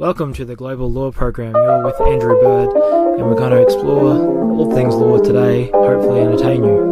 Welcome to the Global Law Program. You're with Andrew Bird, and we're going to explore all things law today, hopefully entertain you.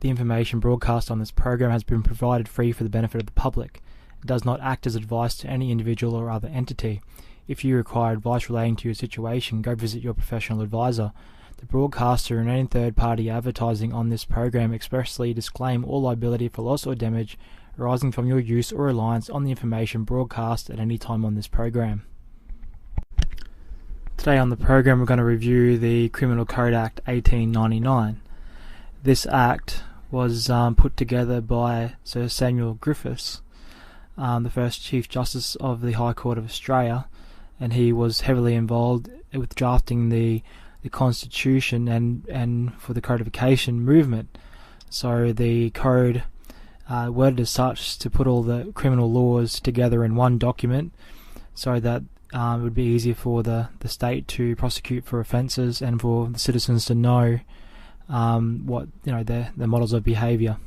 The information broadcast on this program has been provided free for the benefit of the public. It does not act as advice to any individual or other entity. If you require advice relating to your situation, go visit your professional advisor. The broadcaster and any third-party advertising on this program expressly disclaim all liability for loss or damage arising from your use or reliance on the information broadcast at any time on this program. Today on the program we're going to review the Criminal Code Act 1899. This act was put together by Sir Samuel Griffiths, the first Chief Justice of the High Court of Australia, and he was heavily involved with drafting the Constitution and for the codification movement. So the code worded as such to put all the criminal laws together in one document so that it would be easier for the state to prosecute for offences and for the citizens to know what their models of behaviour.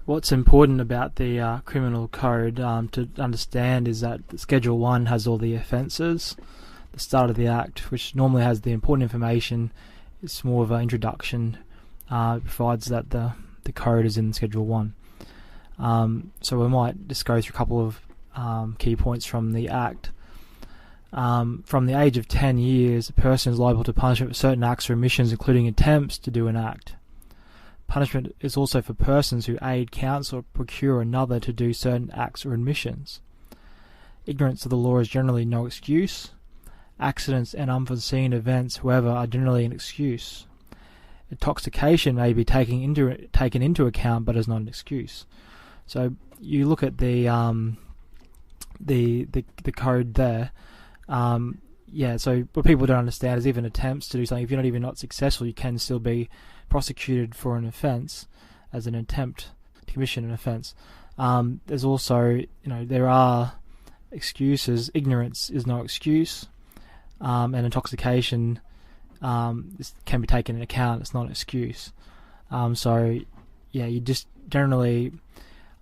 What's important about the criminal code to understand is that Schedule 1 has all the offences. The start of the act, which normally has the important information, is more of an introduction. It provides that the code is in Schedule 1. So we might just go through a couple of key points from the act. From the age of 10 years, a person is liable to punishment for certain acts or omissions, including attempts to do an act. Punishment is also for persons who aid, counsel, or procure another to do certain acts or omissions. Ignorance of the law is generally no excuse. Accidents and unforeseen events, however, are generally an excuse. Intoxication may be taken into account, but is not an excuse. So you look at the code there. So what people don't understand is even attempts to do something, if you're not successful, you can still be prosecuted for an offence as an attempt to commission an offence. There's also, there are excuses. Ignorance is no excuse, and intoxication can be taken into account. It's not an excuse. You just generally,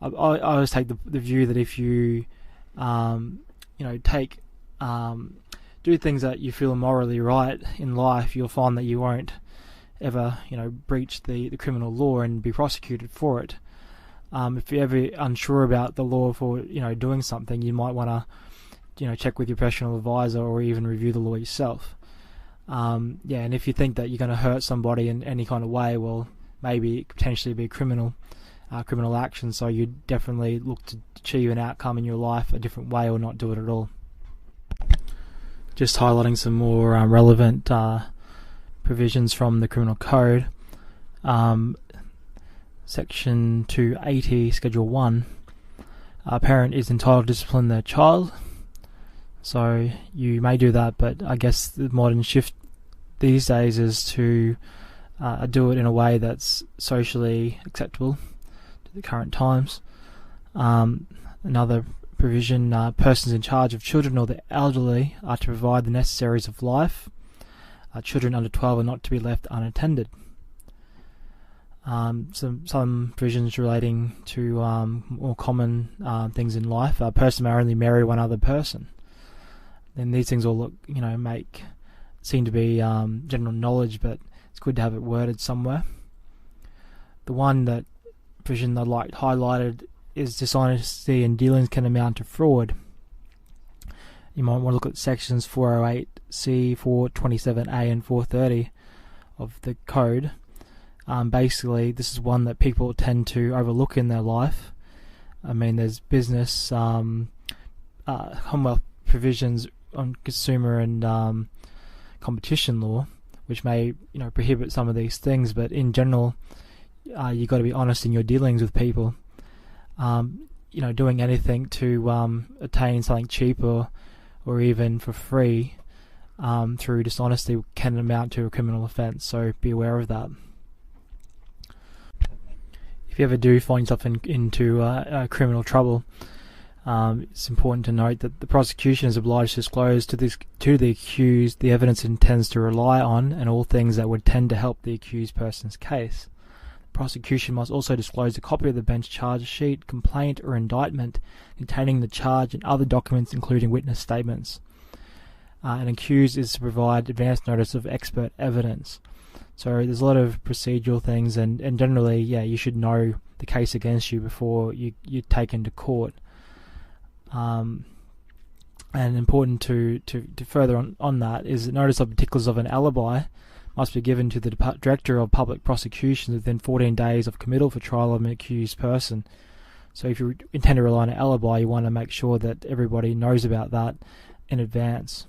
I always take the view that if you, do things that you feel morally right in life, you'll find that you won't ever, breach the criminal law and be prosecuted for it. If you're ever unsure about the law for, doing something, you might want to, check with your professional advisor or even review the law yourself. And if you think that you're going to hurt somebody in any kind of way, well, maybe it could potentially be criminal action. So you definitely look to achieve an outcome in your life a different way or not do it at all. Just highlighting some more relevant provisions from the Criminal Code. Section 280, Schedule 1. A parent is entitled to discipline their child. So you may do that, but I guess the modern shift these days is to do it in a way that's socially acceptable to the current times. Another provision, persons in charge of children or the elderly are to provide the necessaries of life. Children under 12 are not to be left unattended. Some provisions relating to more common things in life. A person may only marry one other person. Then these things all look, seem to be general knowledge, but it's good to have it worded somewhere. The provision I'd like highlighted is dishonesty and dealings can amount to fraud. You might want to look at sections 408C, 427A and 430 of the code. Basically, this is one that people tend to overlook in their life. There's business, Commonwealth provisions on consumer and competition law, which may prohibit some of these things, but in general, you've got to be honest in your dealings with people. Doing anything to attain something cheap or even for free through dishonesty can amount to a criminal offence, so be aware of that. if you ever do find yourself into criminal trouble, it's important to note that the prosecution is obliged to disclose to the accused the evidence it intends to rely on and all things that would tend to help the accused person's case. The prosecution must also disclose a copy of the bench charge sheet, complaint or indictment containing the charge and other documents including witness statements. An accused is to provide advance notice of expert evidence. So there's a lot of procedural things, and generally, you should know the case against you before you're taken to court. And important to further on that is that notice of particulars of an alibi must be given to the Director of Public Prosecutions within 14 days of committal for trial of an accused person. So if you intend to rely on an alibi, you want to make sure that everybody knows about that in advance.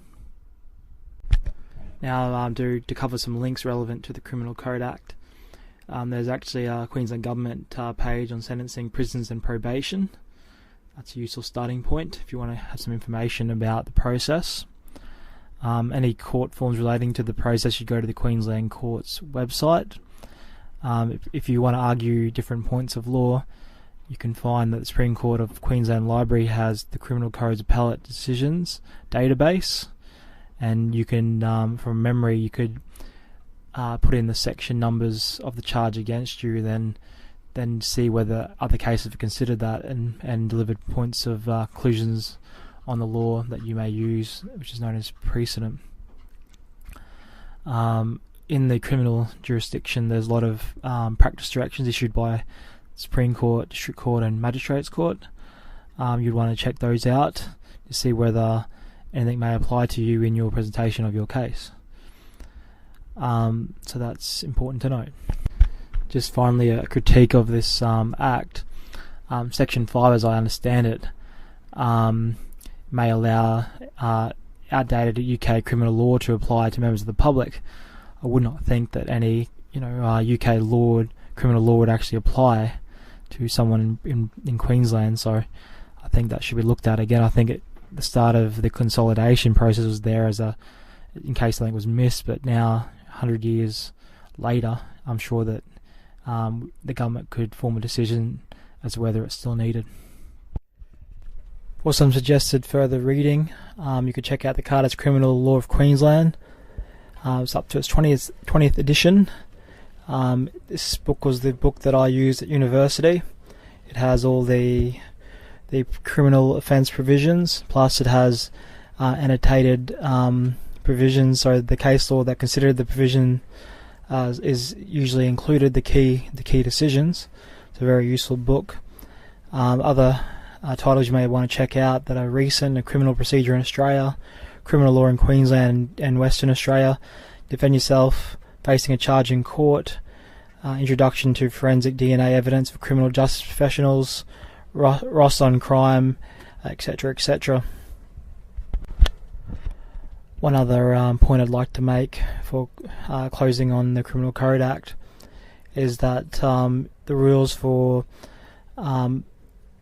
Now, to cover some links relevant to the Criminal Code Act, there's actually a Queensland Government page on sentencing, prisons and probation. That's a useful starting point if you want to have some information about the process. Any court forms relating to the process, you go to the Queensland Courts website. If you want to argue different points of law, you can find that the Supreme Court of Queensland Library has the Criminal Code's Appellate Decisions database, and you can, from memory, you could put in the section numbers of the charge against you, then see whether other cases have considered that and delivered points of conclusions on the law that you may use, which is known as precedent. In the criminal jurisdiction, there's a lot of practice directions issued by Supreme Court, District Court and Magistrates Court. You'd want to check those out to see whether anything may apply to you in your presentation of your case. So that's important to note. Just finally, a critique of this Act. Section 5, as I understand it, may allow outdated UK criminal law to apply to members of the public. I would not think that any UK criminal law would actually apply to someone in Queensland, so I think that should be looked at again. I think the start of the consolidation process was there in case something was missed, but now 100 years later, I'm sure that the government could form a decision as to whether it's still needed. For some suggested further reading, you could check out the Carter's Criminal Law of Queensland. It's up to its 20th edition. This book was the book that I used at university. It has all the criminal offence provisions, plus it has annotated provisions, so the case law that considered the provision is usually included, the key decisions. It's a very useful book. Other titles you may want to check out that are recent: A Criminal Procedure in Australia, Criminal Law in Queensland and Western Australia, Defend Yourself, Facing a Charge in Court, Introduction to Forensic DNA Evidence for Criminal Justice Professionals, Ross on Crime, etc., etc. One other point I'd like to make for closing on the Criminal Code Act is that the rules for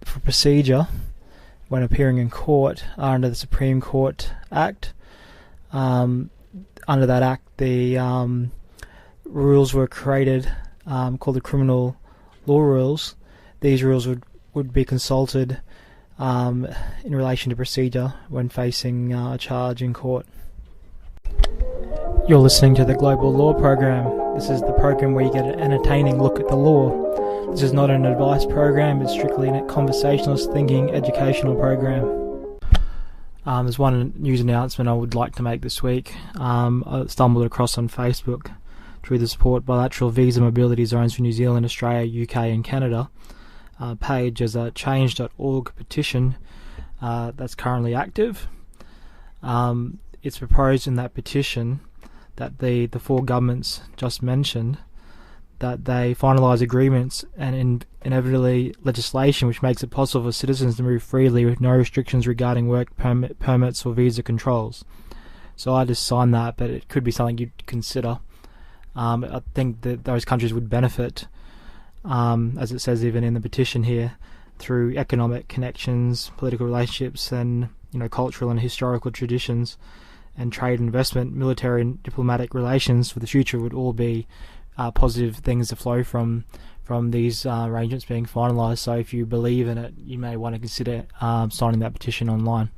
procedure when appearing in court are under the Supreme Court Act. Under that Act, the rules were created called the Criminal Law Rules. These rules would be consulted in relation to procedure when facing a charge in court. You're listening to the Global Law Program. This is the program where you get an entertaining look at the law. This is not an advice program, it's strictly a conversationalist thinking educational program. There's one news announcement I would like to make this week. I stumbled across on Facebook through the Support Bilateral Visa Mobility Zones for New Zealand, Australia, UK and Canada page as a change.org petition that's currently active. It's proposed in that petition that the four governments just mentioned, that they finalise agreements and inevitably legislation which makes it possible for citizens to move freely with no restrictions regarding work permits or visa controls. So I just signed that, but it could be something you'd consider. I think that those countries would benefit, as it says even in the petition here, through economic connections, political relationships and cultural and historical traditions, and trade and investment, military and diplomatic relations for the future would all be positive things to flow from these arrangements being finalised. So if you believe in it, you may want to consider signing that petition online.